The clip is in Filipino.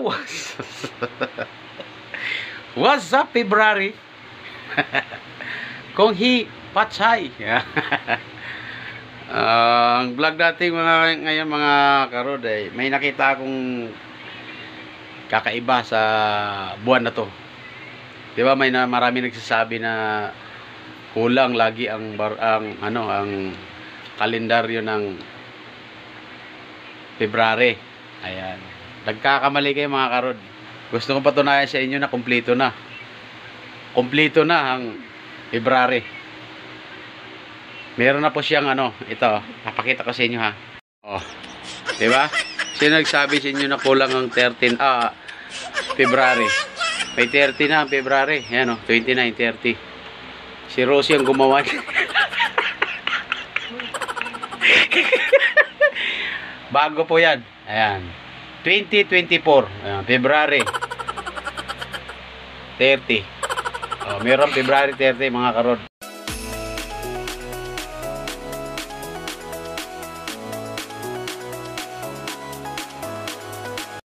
Yo! What's up, February? Kung hi, patchay. Ang vlog natin ngayon mga karod ay may nakita akong kakaiba sa buwan na to. Di ba may marami nagsasabi na kulang lagi ang kalendaryo ng February. Ayan. Nagkakamali kayo mga karod. Gusto kong patunayan sa inyo na kumpleto na. Kumpleto na ang February. Meron na po siyang ito, papakita ko sa inyo ha. Oh. 'Di ba? Sino nagsabi sa inyo na kulang ang 13 February? May 30 na ang February. Ayan 29, 30. Si Rosie ang gumawa. Bago po 'yan. Ayan. 2024, February 30. Meron February 30 mga karod.